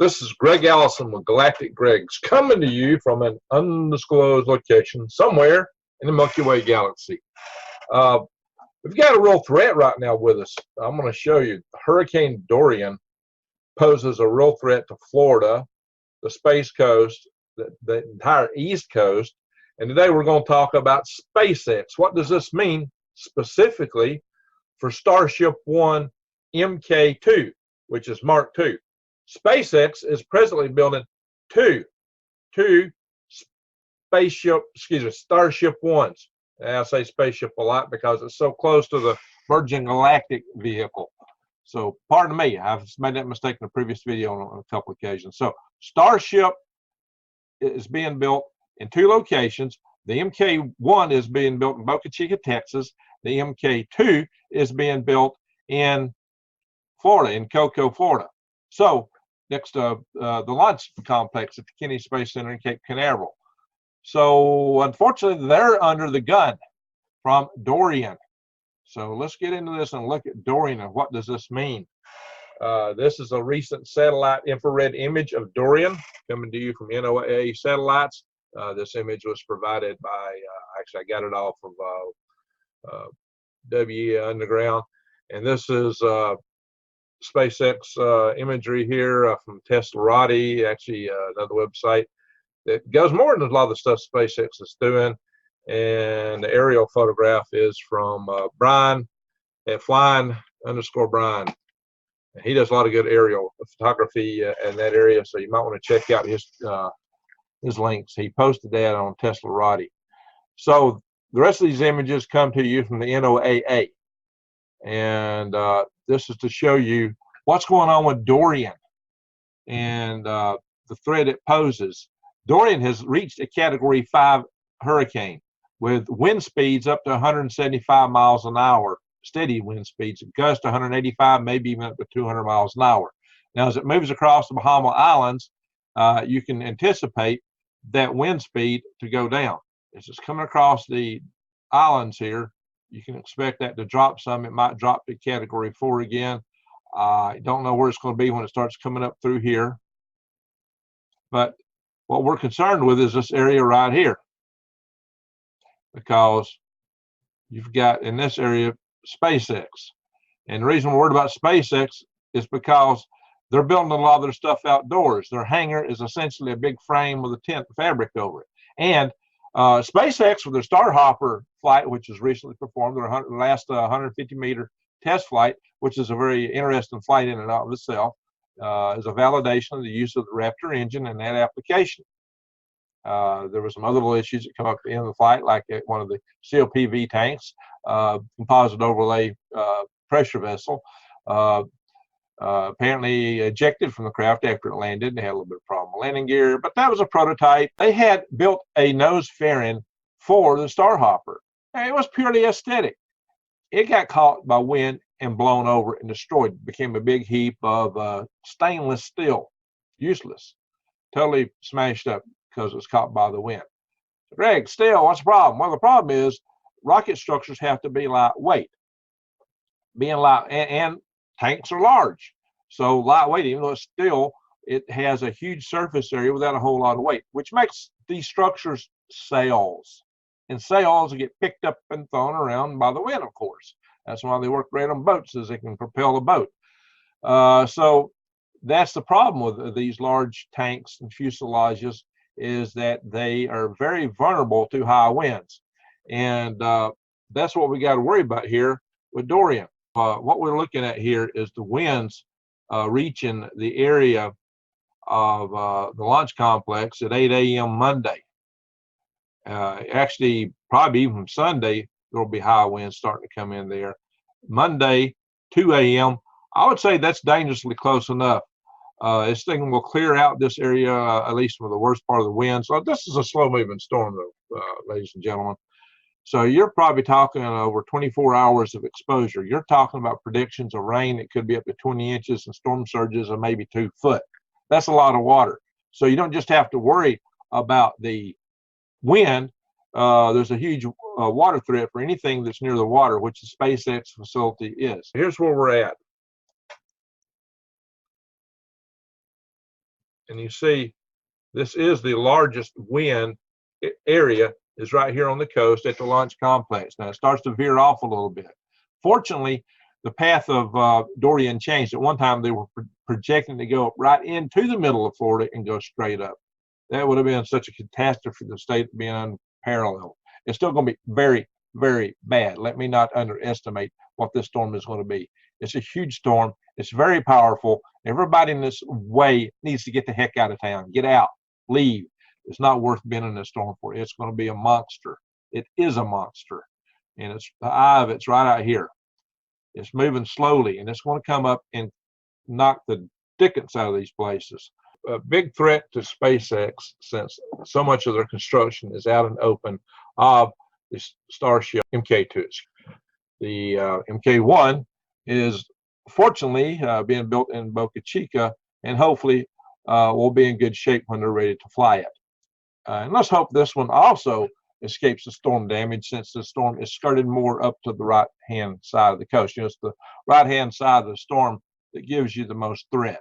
This is Greg Allison with Galactic Greg's coming to you from an undisclosed location somewhere in the Milky Way galaxy. We've got a real threat right now with us. I'm going to show you. Hurricane Dorian poses a real threat to Florida, the Space Coast, the entire East Coast. And today we're going to talk about SpaceX. What does this mean specifically for Starship Mk2, which is Mark II? SpaceX is presently building two Starship Ones. And I say spaceship a lot because it's so close to the Virgin Galactic vehicle. So pardon me, I've made that mistake in a previous video on a couple occasions. So Starship is being built in two locations. The Mk1 is being built in Boca Chica, Texas. The Mk2 is being built in Florida, in Cocoa, Florida. So next to the launch complex at the Kennedy Space Center in Cape Canaveral. So unfortunately, they're under the gun from Dorian. So let's get into this and look at Dorian and what does this mean. This is a recent satellite infrared image of Dorian coming to you from NOAA satellites. This image was provided by, actually I got it off of WE Underground. And this is SpaceX imagery here from Teslarati, actually another website that goes more than a lot of the stuff SpaceX is doing. And the aerial photograph is from Brian at flying_Brian. He does a lot of good aerial photography in that area, so you might want to check out his links. He posted that on Teslarati. So the rest of these images come to you from the NOAA. And this is to show you what's going on with Dorian and the threat it poses. Dorian has reached a Category 5 hurricane with wind speeds up to 175 miles an hour, steady wind speeds, gusts to 185, maybe even up to 200 miles an hour. Now, as it moves across the Bahama Islands, you can anticipate that wind speed to go down. As it's coming across the islands here, you can expect that to drop some. It might drop to Category 4 again. I don't know where it's going to be when it starts coming up through here. But what we're concerned with is this area right here, because you've got in this area SpaceX. And the reason we're worried about SpaceX is because they're building a lot of their stuff outdoors. Their hangar is essentially a big frame with a tent fabric over it. And SpaceX, with their Starhopper flight, which was recently performed, their last 150-meter test flight, which is a very interesting flight in and of itself, is a validation of the use of the Raptor engine in that application. There were some other little issues that come up at the end of the flight, like one of the COPV tanks, composite overlay pressure vessel, apparently ejected from the craft after it landed and had a little bit of problem with landing gear, but that was a prototype. They had built a nose fairing for the Starhopper, and it was purely aesthetic. It got caught by wind and blown over and destroyed. It became a big heap of stainless steel, useless, totally smashed up because it was caught by the wind. Greg, still, what's the problem? Well, the problem is rocket structures have to be lightweight. Being light, and tanks are large, so lightweight, even though it's still, it has a huge surface area without a whole lot of weight, which makes these structures sails. And sails get picked up and thrown around by the wind, of course. That's why they work great on boats, as they can propel a boat. So that's the problem with these large tanks and fuselages, is that they are very vulnerable to high winds. And that's what we got to worry about here with Dorian. What we're looking at here is the winds reaching the area of the launch complex at 8 a.m. Monday. Actually, probably even Sunday, there will be high winds starting to come in there. Monday, 2 a.m., I would say that's dangerously close enough. This thing will clear out this area, at least for the worst part of the wind. So this is a slow-moving storm, though, ladies and gentlemen. So you're probably talking over 24 hours of exposure. You're talking about predictions of rain that could be up to 20 inches and storm surges of maybe 2 foot. That's a lot of water. So you don't just have to worry about the wind. There's a huge water threat for anything that's near the water, which the SpaceX facility is. Here's where we're at. And you see, this is the largest wind area, is right here on the coast at the launch complex. Now it starts to veer off a little bit. Fortunately, the path of Dorian changed. At one time, they were projecting to go right into the middle of Florida and go straight up. That would have been such a catastrophe for the state being unparalleled. It's still going to be very, very bad. Let me not underestimate what this storm is going to be. It's a huge storm. It's very powerful. Everybody in this way needs to get the heck out of town. Get out. Leave. It's not worth being in this storm for. It's going to be a monster. It is a monster. And it's the eye of it's right out here. It's moving slowly, and it's going to come up and knock the dickens out of these places. A big threat to SpaceX, since so much of their construction is out and open, of the Starship Mk2. The Mk1 is fortunately being built in Boca Chica, and hopefully will be in good shape when they're ready to fly it. And let's hope this one also escapes the storm damage, since the storm is skirted more up to the right-hand side of the coast. You know, it's the right-hand side of the storm that gives you the most threat.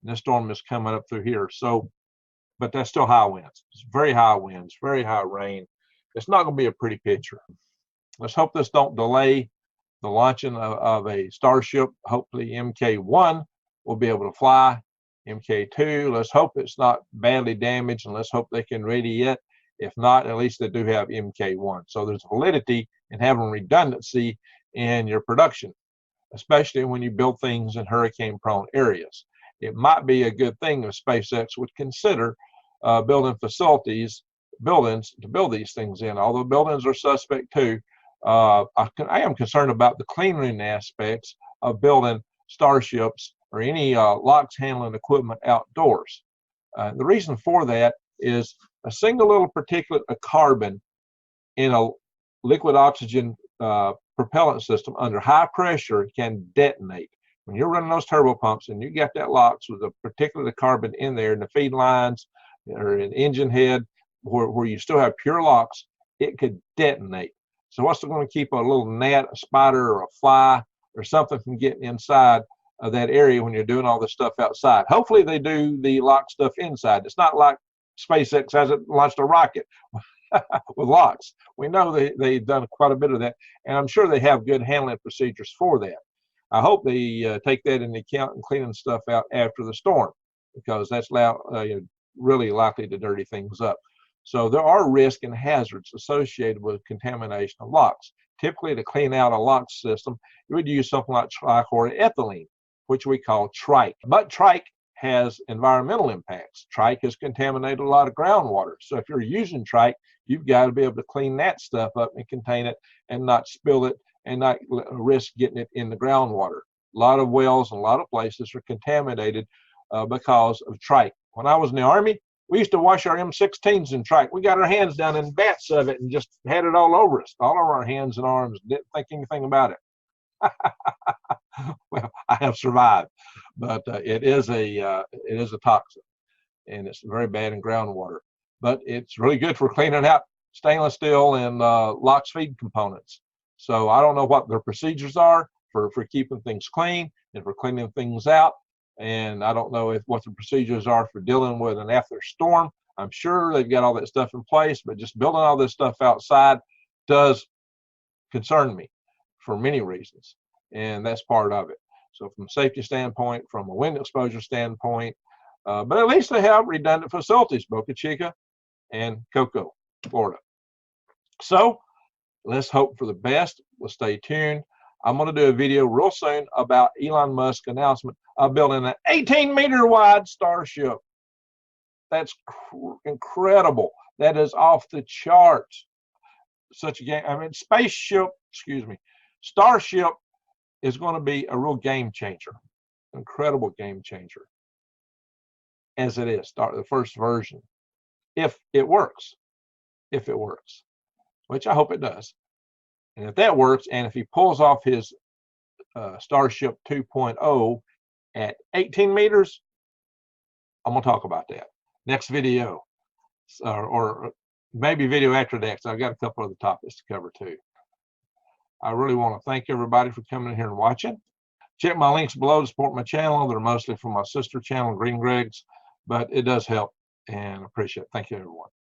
And this storm is coming up through here. So, but that's still high winds. It's very high winds, very high rain. It's not going to be a pretty picture. Let's hope this don't delay the launching of a Starship. Hopefully Mk1 will be able to fly. Mk2, let's hope it's not badly damaged, and let's hope they can ready it. If not, at least they do have Mk1. So there's validity in having redundancy in your production, especially when you build things in hurricane-prone areas. It might be a good thing if SpaceX would consider building buildings to build these things in. Although buildings are suspect too, I am concerned about the clean room aspects of building starships or any LOX handling equipment outdoors. The reason for that is a single little particulate of carbon in a liquid oxygen propellant system under high pressure can detonate. When you're running those turbo pumps and you got that LOX with a particulate of carbon in there in the feed lines or an engine head where you still have pure LOX, it could detonate. So what's going to keep a little gnat, a spider, or a fly or something from getting inside of that area when you're doing all this stuff outside? Hopefully they do the LOX stuff inside. It's not like SpaceX hasn't launched a rocket with LOX. We know they've done quite a bit of that, and I'm sure they have good handling procedures for that. I hope they take that into account in cleaning stuff out after the storm, because that's really likely to dirty things up. So there are risks and hazards associated with contamination of LOX. Typically, to clean out a LOX system, you would use something like trichloroethylene, which we call trike. But trike has environmental impacts. Trike has contaminated a lot of groundwater. So if you're using trike, you've got to be able to clean that stuff up and contain it and not spill it and not risk getting it in the groundwater. A lot of wells and a lot of places are contaminated because of trike. When I was in the Army, we used to wash our M16s in trike. We got our hands down in vats of it and just had it all over us, all over our hands and arms. Didn't think anything about it. Well, I have survived, but it is a toxin, and it's very bad in groundwater. But it's really good for cleaning out stainless steel and LOX feed components. So I don't know what their procedures are for keeping things clean and for cleaning things out, and I don't know what the procedures are for dealing with an after storm. I'm sure they've got all that stuff in place, but just building all this stuff outside does concern me for many reasons. And that's part of it. So from a safety standpoint, from a wind exposure standpoint, but at least they have redundant facilities, Boca Chica and Cocoa, Florida. So let's hope for the best. We'll stay tuned. I'm going to do a video real soon about Elon Musk's announcement of building an 18-meter wide Starship. That's incredible. That is off the charts. Such a game. I mean, Starship is going to be a real game changer, incredible game changer, as it is, the first version, if it works, which I hope it does. And if that works, and if he pulls off his Starship 2.0 at 18 meters, I'm going to talk about that next video, or maybe video after that, because I've got a couple other topics to cover too. I really want to thank everybody for coming in here and watching. Check my links below to support my channel. They're mostly from my sister channel, Green Greg's. but it does help, and appreciate it. Thank you, everyone.